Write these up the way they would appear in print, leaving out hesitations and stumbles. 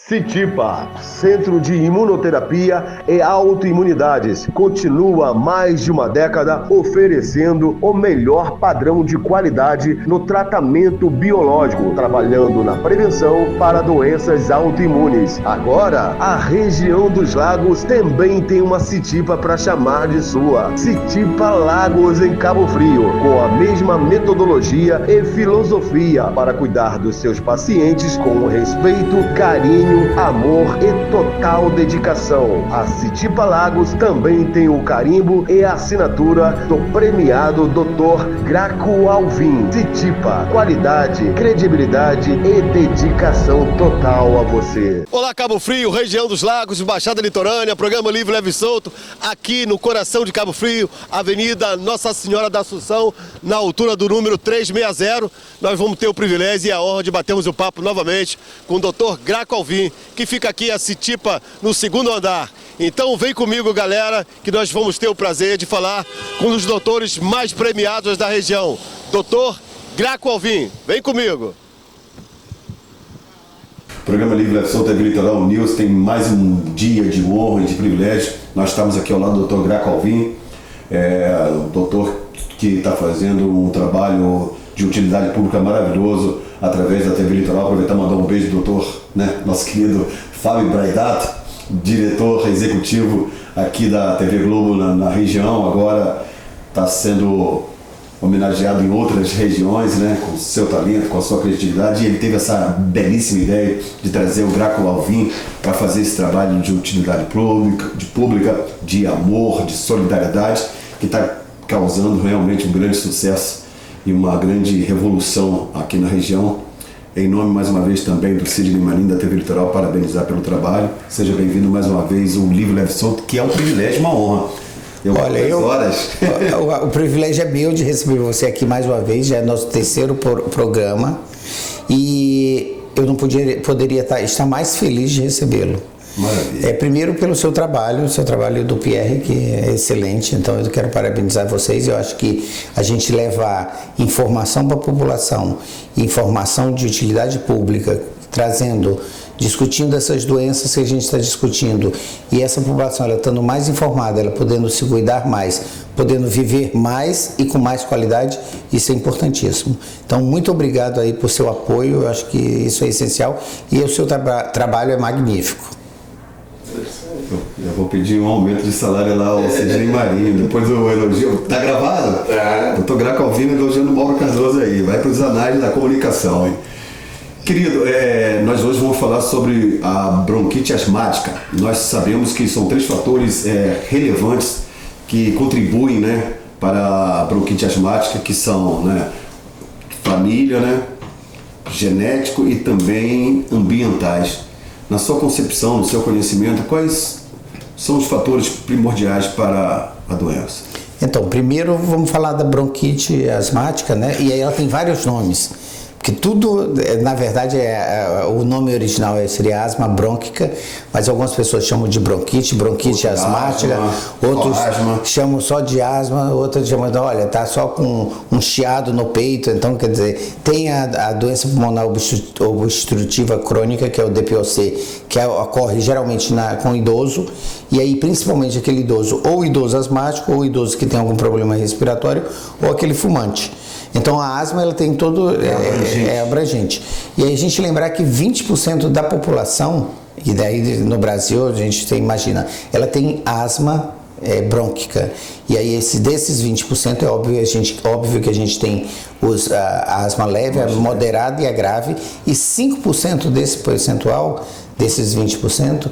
Citipa, Centro de Imunoterapia e Autoimunidades, continua há mais de uma década oferecendo o melhor padrão de qualidade no tratamento biológico, trabalhando na prevenção para doenças autoimunes. Agora, a região dos Lagos também tem uma Citipa para chamar de sua. Citipa Lagos em Cabo Frio, com a mesma metodologia e filosofia para cuidar dos seus pacientes com respeito, carinho, amor e total dedicação. A Citipa Lagos também tem o carimbo e a assinatura do premiado Dr. Graco Alvim. Citipa, qualidade, credibilidade e dedicação total a você. Olá, Cabo Frio, região dos Lagos, Baixada Litorânea, programa Livre, Leve e Solto, aqui no coração de Cabo Frio, Avenida Nossa Senhora da Assunção, na altura do número 360. Nós vamos ter o privilégio e a honra de batermos o papo novamente com o Dr. Graco Alvim, que fica aqui a Citipa no segundo andar. Então vem comigo, galera, que nós vamos ter o prazer de falar com um dos doutores mais premiados da região, Dr. Graco Alvim. Vem comigo. O programa Livre, Leve e Solto TV Litoral News tem mais um dia de honra e de privilégio. Nós estamos aqui ao lado do Dr. Graco Alvim, o doutor que está fazendo um trabalho de utilidade pública maravilhoso através da TV Litoral. Aproveitar e mandar um beijo do doutor, nosso querido Fábio Braidato, diretor executivo aqui da TV Globo na região. Agora está sendo homenageado em outras regiões, com o seu talento, com a sua criatividade, e ele teve essa belíssima ideia de trazer o Graco Alvim para fazer esse trabalho de utilidade pública, de amor, de solidariedade, que está causando realmente um grande sucesso e uma grande revolução aqui na região. Em nome, mais uma vez, também do Sidney Marinho, da TV Litoral, parabenizar pelo trabalho. Seja bem-vindo mais uma vez ao Livre, Leve e Solto, que é um privilégio, uma honra. O privilégio é meu de receber você aqui mais uma vez, já é nosso terceiro programa, e eu não poderia estar mais feliz de recebê-lo. Maravilha. Primeiro pelo seu trabalho, o seu trabalho do Pierre, que é excelente, então eu quero parabenizar vocês. Eu acho que a gente levar informação para a população, informação de utilidade pública, discutindo essas doenças que a gente está discutindo, e essa população ela estando mais informada, ela podendo se cuidar mais, podendo viver mais e com mais qualidade, isso é importantíssimo. Então, muito obrigado aí por seu apoio, eu acho que isso é essencial, e o seu trabalho é magnífico. Eu vou pedir um aumento de salário lá ao Sidney Marinho, depois do elogio. Tá gravado? Dr. Graco Alvim elogiando o Mauro Cardoso aí, vai para os anais da comunicação, hein? Querido, nós hoje vamos falar sobre a bronquite asmática. Nós sabemos que são 3 fatores relevantes que contribuem, para a bronquite asmática, que são, família, genético e também ambientais. Na sua concepção, no seu conhecimento, quais são os fatores primordiais para a doença? Então, primeiro vamos falar da bronquite asmática, e aí ela tem vários nomes. Porque tudo, na verdade, o nome original seria asma brônquica, mas algumas pessoas chamam de bronquite asmática, outros chamam só de asma, outros chamam, olha, tá só com um chiado no peito. Então, quer dizer, tem a doença pulmonar obstrutiva crônica, que é o DPOC, que ocorre geralmente com o idoso, e aí principalmente aquele idoso, ou idoso asmático, ou idoso que tem algum problema respiratório, ou aquele fumante. Então a asma ela tem é abrangente. E aí a gente lembrar que 20% da população, e daí no Brasil a gente imagina, ela tem asma brônquica. E aí desses 20% é óbvio que a gente tem a asma leve, a moderada e a grave, e 5% desse percentual, desses 20%,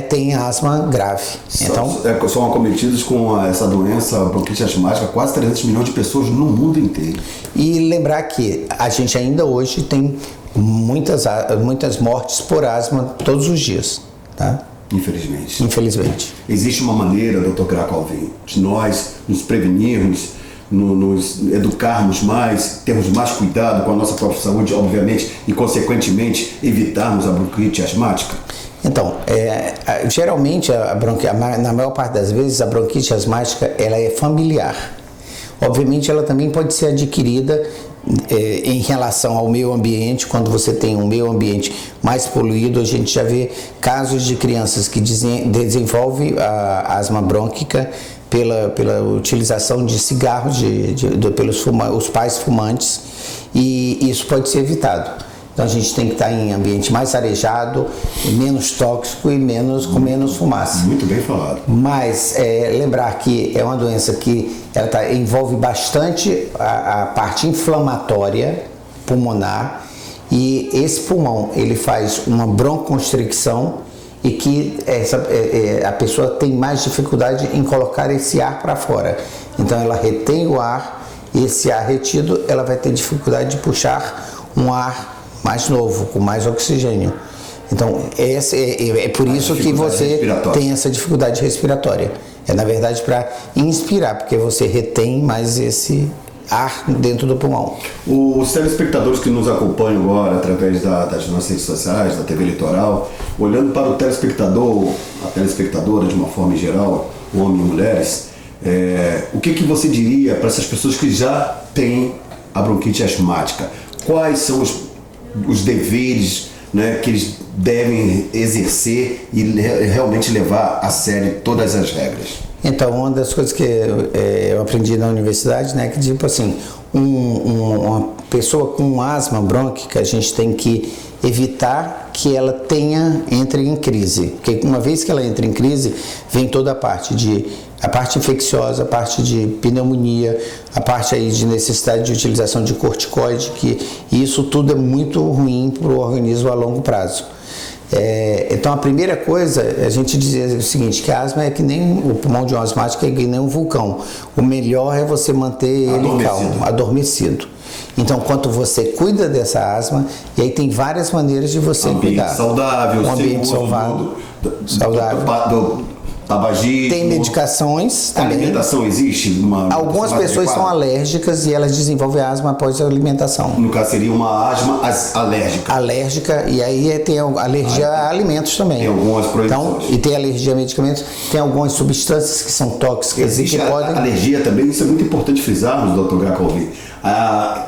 tem asma grave. Então, são acometidos com essa doença, a bronquite asmática, quase 300 milhões de pessoas no mundo inteiro. E lembrar que a gente ainda hoje tem muitas mortes por asma todos os dias, tá? Infelizmente. Existe uma maneira, Dr. Graco Alvim, de nós nos prevenirmos, nos educarmos mais, termos mais cuidado com a nossa própria saúde, obviamente, e consequentemente evitarmos a bronquite asmática? Então, geralmente, na maior parte das vezes, a bronquite asmática ela é familiar. Obviamente, ela também pode ser adquirida em relação ao meio ambiente. Quando você tem um meio ambiente mais poluído, a gente já vê casos de crianças que desenvolvem a asma brônquica pela utilização de cigarros pelos os pais fumantes, e isso pode ser evitado. Então a gente tem que estar em ambiente mais arejado, menos tóxico e com menos fumaça. Muito bem falado. Mas lembrar que é uma doença que ela envolve bastante a parte inflamatória pulmonar, e esse pulmão ele faz uma broncoconstricção, e que a pessoa tem mais dificuldade em colocar esse ar para fora. Então ela retém o ar, e esse ar retido ela vai ter dificuldade de puxar um ar mais novo, com mais oxigênio. Então é por isso que você tem essa dificuldade respiratória. É na verdade para inspirar, porque você retém mais esse ar dentro do pulmão. Os telespectadores que nos acompanham agora através das nossas redes sociais, da TV Litoral, olhando para o telespectador, a telespectadora de uma forma geral, homens e mulheres, o que você diria para essas pessoas que já têm a bronquite asmática? Quais são os deveres, né, que eles devem exercer e realmente levar a sério todas as regras? Então, uma das coisas que eu aprendi na universidade, né, que tipo assim, uma pessoa com asma brônquica, a gente tem que evitar que ela entre em crise, porque uma vez que ela entra em crise, vem toda a parte infecciosa, a parte de pneumonia, a parte aí de necessidade de utilização de corticoide, que isso tudo é muito ruim para o organismo a longo prazo. Então a primeira coisa, a gente dizia o seguinte, que a asma é que nem o pulmão de um asmático, é que nem um vulcão. O melhor é você manter ele calmo, adormecido. Então, quanto você cuida dessa asma, e aí tem várias maneiras de você cuidar. Saudável, um ambiente saudável, tabagismo. Tem medicações também. A alimentação existe? Algumas pessoas são alérgicas e elas desenvolvem asma após a alimentação. No caso, seria uma asma alérgica. Alérgica, e aí tem alergia a alimentos também. Tem algumas proibições. Então, e tem alergia a medicamentos, tem algumas substâncias que são tóxicas. Existe e que podem... alergia também, isso é muito importante frisarmos, doutor Gracalvi. A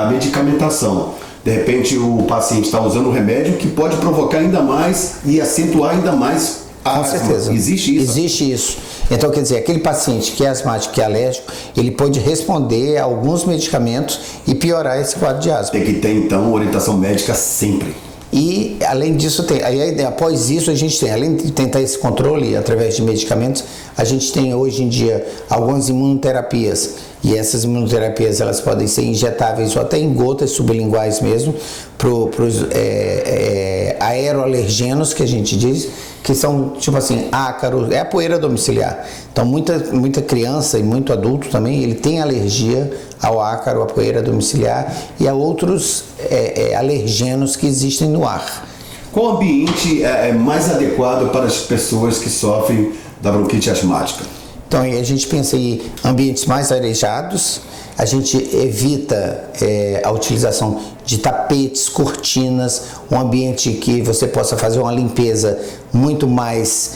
medicamentação. De repente, o paciente está usando um remédio que pode provocar ainda mais e acentuar ainda mais. Com certeza. Existe isso? Existe isso. Então, quer dizer, aquele paciente que é asmático, que é alérgico, ele pode responder a alguns medicamentos e piorar esse quadro de asma. Tem que ter, então, orientação médica sempre. E, além disso, após isso, a gente tem, além de tentar esse controle através de medicamentos, a gente tem hoje em dia algumas imunoterapias. E essas imunoterapias, elas podem ser injetáveis ou até em gotas sublinguais mesmo, para os aeroalergenos, que a gente diz, que são tipo assim, ácaros, é a poeira domiciliar. Então muita criança e muito adulto também, ele tem alergia ao ácaro, à poeira domiciliar e a outros alergenos que existem no ar. Qual ambiente é mais adequado para as pessoas que sofrem da bronquite asmática? Então a gente pensa em ambientes mais arejados, a gente evita a utilização de tapetes, cortinas, um ambiente que você possa fazer uma limpeza muito mais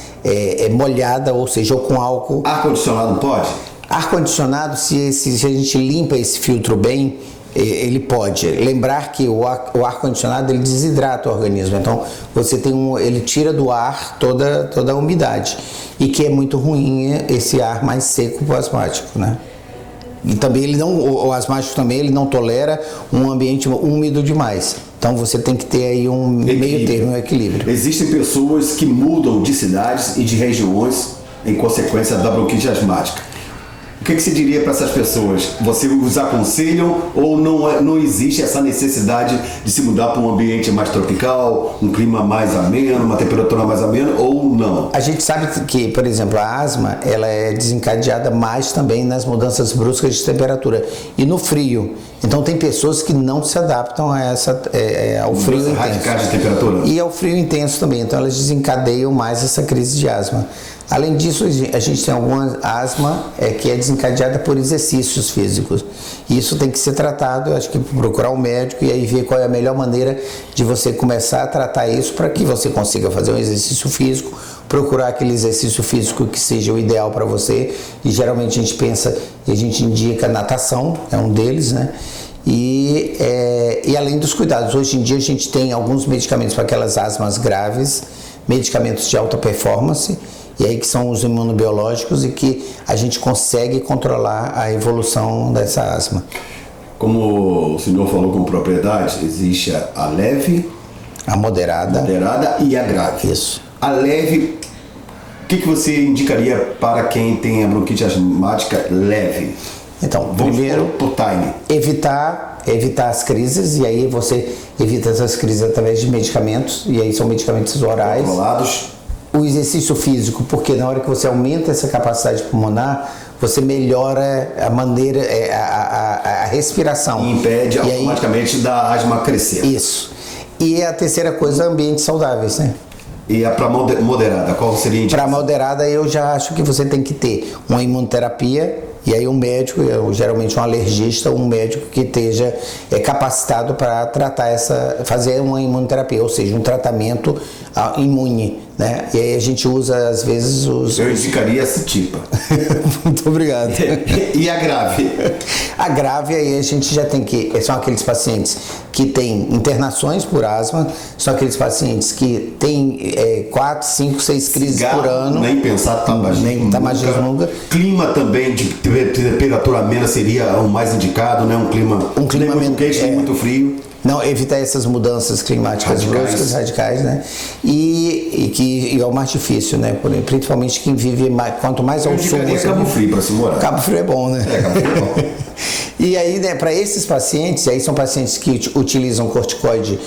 molhada, ou seja, ou com álcool. Ar-condicionado pode? Ar-condicionado, se a gente limpa esse filtro bem, ele pode. Lembrar que o ar-condicionado ele desidrata o organismo, então você ele tira do ar toda a umidade, e que é muito ruim esse ar mais seco para o asmático, né? E também o asmático também ele não tolera um ambiente úmido demais. Então você tem que ter aí um meio termo, um equilíbrio. Existem pessoas que mudam de cidades e de regiões em consequência da bronquite asmática. O que você diria para essas pessoas? Você os aconselham ou não existe essa necessidade de se mudar para um ambiente mais tropical, um clima mais ameno, uma temperatura mais amena, ou não? A gente sabe que, por exemplo, a asma ela é desencadeada mais também nas mudanças bruscas de temperatura e no frio. Então tem pessoas que não se adaptam ao frio intenso. Radicais de temperatura. E ao frio intenso também, então elas desencadeiam mais essa crise de asma. Além disso, a gente tem alguma asma que é desencadeada por exercícios físicos. E isso tem que ser tratado, eu acho que procurar um médico e aí ver qual é a melhor maneira de você começar a tratar isso para que você consiga fazer um exercício físico, procurar aquele exercício físico que seja o ideal para você. E geralmente a gente pensa e a gente indica natação, é um deles, né? E além dos cuidados, hoje em dia a gente tem alguns medicamentos para aquelas asmas graves, medicamentos de alta performance, e aí que são os imunobiológicos e que a gente consegue controlar a evolução dessa asma. Como o senhor falou com propriedade, existe a leve, a moderada e a grave. Isso. A leve, o que você indicaria para quem tem a bronquite asmática leve? Então, vamos primeiro, por time. evitar as crises, e aí você evita essas crises através de medicamentos, e aí são medicamentos orais. Controlados. O exercício físico, porque na hora que você aumenta essa capacidade pulmonar, você melhora a maneira, a respiração. E impede automaticamente da asma crescer. Isso. E a terceira coisa, ambientes saudáveis, né? E a para moderada, qual seria a indicação? Para moderada, eu já acho que você tem que ter uma imunoterapia, e aí um médico, geralmente um alergista, um médico que esteja capacitado para tratar fazer uma imunoterapia, ou seja, um tratamento imune, né? E aí a gente usa, às vezes, Eu indicaria a Citipa. Muito obrigado. E a grave? A grave, aí a gente já tem são aqueles pacientes que têm internações por asma, são aqueles pacientes que têm 4, 5, 6 crises por ano. Nem pensar tabagismo nunca. Clima também de temperatura amena seria o mais indicado, né? Um clima muito quente, muito frio. Não, evitar essas mudanças climáticas bruscas, radicais, né? E é o mais difícil, né? Principalmente quem vive quanto mais ao sul. Cabo Frio para se morar. Cabo Frio é bom, né? Cabo Frio é bom. E aí, né, para esses pacientes, aí são pacientes que utilizam corticoide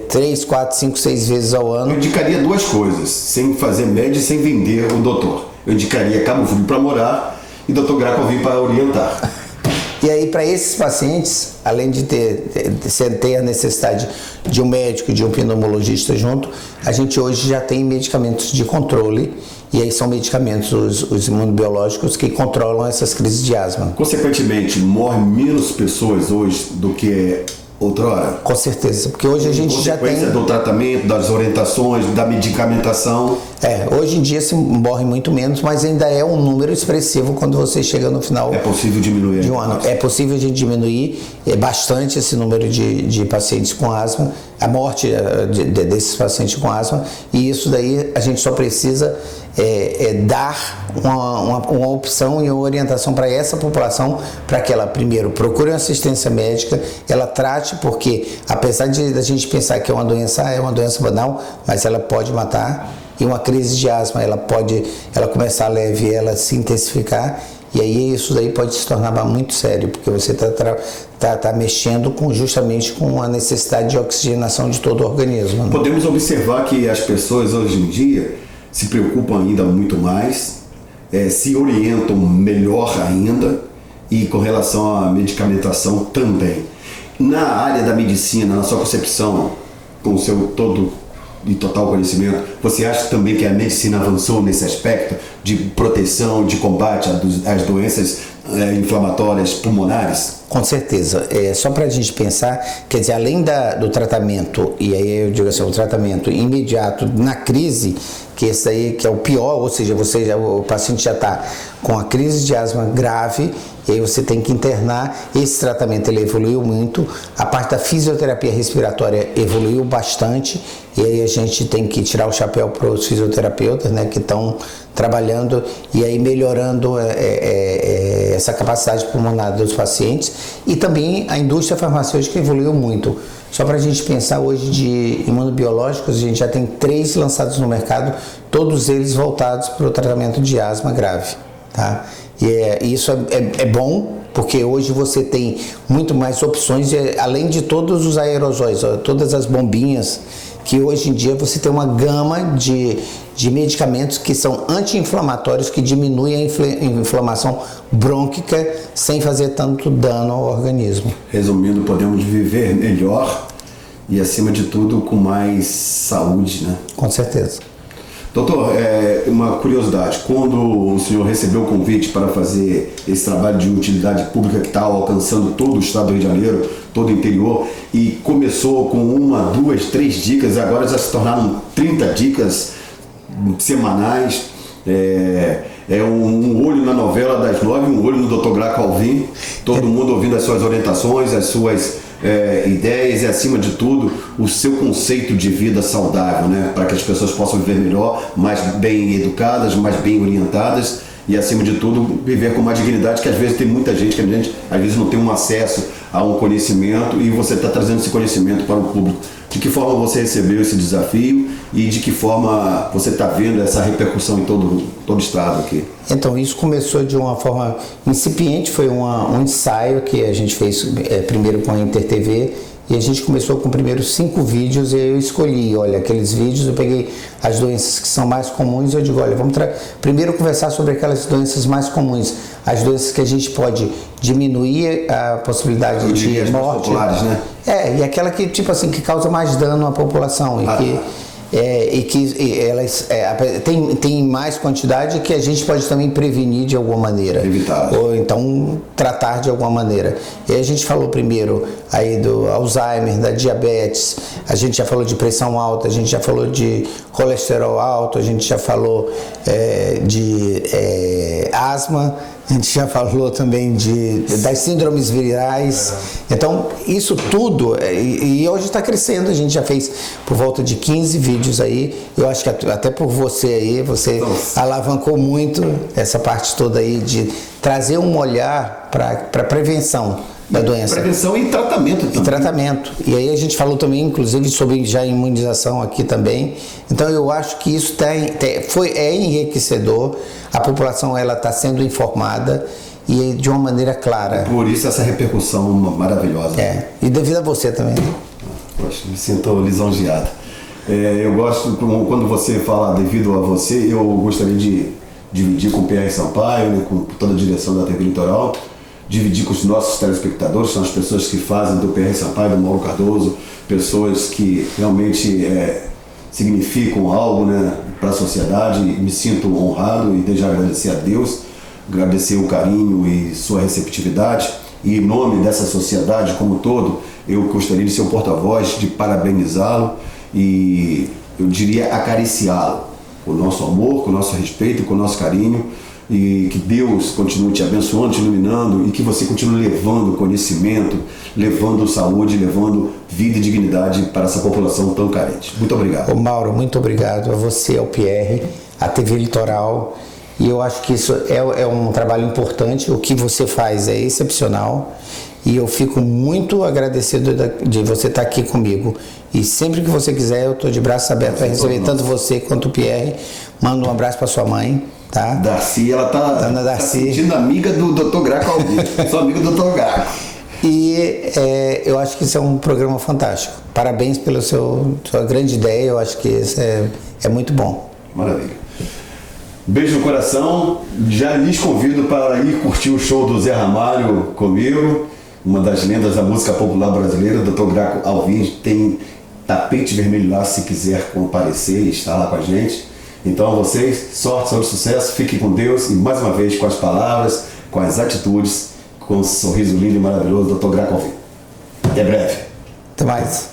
3, 4, 5, 6 vezes ao ano. Eu indicaria duas coisas, sem fazer média e sem vender o doutor. Eu indicaria Cabo Frio para morar e Dr. Graco vir para orientar. E aí, para esses pacientes, além de ter a necessidade de um médico, de um pneumologista junto, a gente hoje já tem medicamentos de controle, e aí são medicamentos, os imunobiológicos, que controlam essas crises de asma. Consequentemente, morrem menos pessoas hoje do que outrora? Com certeza, porque hoje a gente já tem... Consequência do tratamento, das orientações, da medicamentação. Hoje em dia se morre muito menos, mas ainda é um número expressivo quando você chega no final. É possível diminuir de um ano. É possível a gente diminuir bastante esse número de pacientes com asma, a morte desses pacientes com asma, e isso daí a gente só precisa dar uma opção e uma orientação para essa população, para que ela primeiro procure uma assistência médica, ela trate, porque apesar de a gente pensar que é uma doença banal, mas ela pode matar, e uma crise de asma ela começar leve, ela se intensificar, e aí isso daí pode se tornar muito sério, porque você está mexendo justamente com a necessidade de oxigenação de todo o organismo, né? Podemos observar que as pessoas hoje em dia se preocupam ainda muito mais, se orientam melhor ainda, e com relação à medicamentação também. Na área da medicina, na sua concepção, com o seu total conhecimento, você acha também que a medicina avançou nesse aspecto de proteção, de combate às doenças inflamatórias pulmonares? Com certeza. Só para a gente pensar, quer dizer, além do tratamento, e aí eu digo assim, o tratamento imediato na crise, que esse aí que é o pior, ou seja, o paciente já está com a crise de asma grave, e aí você tem que internar. Esse tratamento ele evoluiu muito, a parte da fisioterapia respiratória evoluiu bastante, e aí a gente tem que tirar o chapéu para os fisioterapeutas, né, que estão trabalhando e aí melhorando essa capacidade pulmonar dos pacientes, e também a indústria farmacêutica evoluiu muito. Só para a gente pensar hoje de imunobiológicos, a gente já tem 3 lançados no mercado, todos eles voltados para o tratamento de asma grave, tá? E isso é bom, porque hoje você tem muito mais opções, além de todos os aerosóis, todas as bombinhas, que hoje em dia você tem uma gama de medicamentos que são anti-inflamatórios, que diminuem a inflamação brônquica sem fazer tanto dano ao organismo. Resumindo, podemos viver melhor e, acima de tudo, com mais saúde, né? Com certeza. Doutor, uma curiosidade, quando o senhor recebeu o convite para fazer esse trabalho de utilidade pública que está alcançando todo o estado do Rio de Janeiro, todo o interior, e começou com 1, 2, 3 dicas, e agora já se tornaram 30 dicas semanais, É um olho na novela das 9, um olho no Dr. Graco Alvim, todo mundo ouvindo as suas orientações, as suas ideias e, acima de tudo, o seu conceito de vida saudável, né? Para que as pessoas possam viver melhor, mais bem educadas, mais bem orientadas e, acima de tudo, viver com mais dignidade, que às vezes tem muita gente que a gente às vezes não tem um acesso a um conhecimento, e você está trazendo esse conhecimento para o público. De que forma você recebeu esse desafio e de que forma você está vendo essa repercussão em todo o estado aqui? Então, isso começou de uma forma incipiente, foi um ensaio que a gente fez primeiro com a Inter TV, e a gente começou com primeiro 5 vídeos, e eu escolhi, olha, aqueles vídeos, eu peguei as doenças que são mais comuns, e eu digo, olha, vamos primeiro conversar sobre aquelas doenças mais comuns, as doenças que a gente pode diminuir a possibilidade de morte. Populares, né? E aquela que, tipo assim, que causa mais dano à população, elas tem mais quantidade que a gente pode também prevenir de alguma maneira. Evitar. Ou então tratar de alguma maneira. E aí a gente falou primeiro aí do Alzheimer, da diabetes, a gente já falou de pressão alta, a gente já falou de colesterol alto, a gente já falou de asma, a gente já falou também das síndromes virais. Então, isso tudo, e hoje está crescendo, a gente já fez por volta de 15 vídeos aí. Eu acho que até por você aí, você alavancou muito essa parte toda aí de trazer um olhar para prevenção da doença. Prevenção e tratamento também. E tratamento. E aí a gente falou também, inclusive, sobre já imunização aqui também. Então eu acho que isso é enriquecedor. A população ela está sendo informada e de uma maneira clara. Por isso essa repercussão maravilhosa. E devido a você também. Poxa, me sinto lisonjeado. Eu gosto, quando você fala devido a você, eu gostaria de dividir com o PR Sampaio, né, com toda a direção da TV Litoral, dividir com os nossos telespectadores, são as pessoas que fazem do PR Sampaio, do Mauro Cardoso, pessoas que realmente significam algo, né, para a sociedade. Me sinto honrado e desde agradecer a Deus, agradecer o carinho e sua receptividade, e em nome dessa sociedade como um todo, eu gostaria de ser o porta-voz, de parabenizá-lo e, eu diria, acariciá-lo com o nosso amor, com o nosso respeito, com o nosso carinho, e que Deus continue te abençoando, te iluminando, e que você continue levando conhecimento, levando saúde, levando vida e dignidade para essa população tão carente. Muito obrigado. Ô Mauro, muito obrigado a você, ao PR, à TV Litoral, e eu acho que isso é um trabalho importante. O que você faz é excepcional, e eu fico muito agradecido de você estar aqui comigo. E sempre que você quiser, eu estou de braços abertos para receber tanto você quanto o Pierre. Manda um abraço para sua mãe, tá? Darcy, ela tá sentindo amiga do Dr. Graco Alvim. Sou amigo do Dr. Graco. E eu acho que isso é um programa fantástico. Parabéns pela sua grande ideia, eu acho que isso é muito bom. Maravilha. Beijo no coração. Já lhes convido para ir curtir o show do Zé Ramalho comigo, uma das lendas da música popular brasileira. O Dr. Graco Alvim tem tapete vermelho lá, se quiser comparecer e estar lá com a gente. Então a vocês, sorte, saúde, sucesso, fiquem com Deus, e mais uma vez com as palavras, com as atitudes, com o sorriso lindo e maravilhoso do Dr. Graco Alvim. Até breve. Até mais.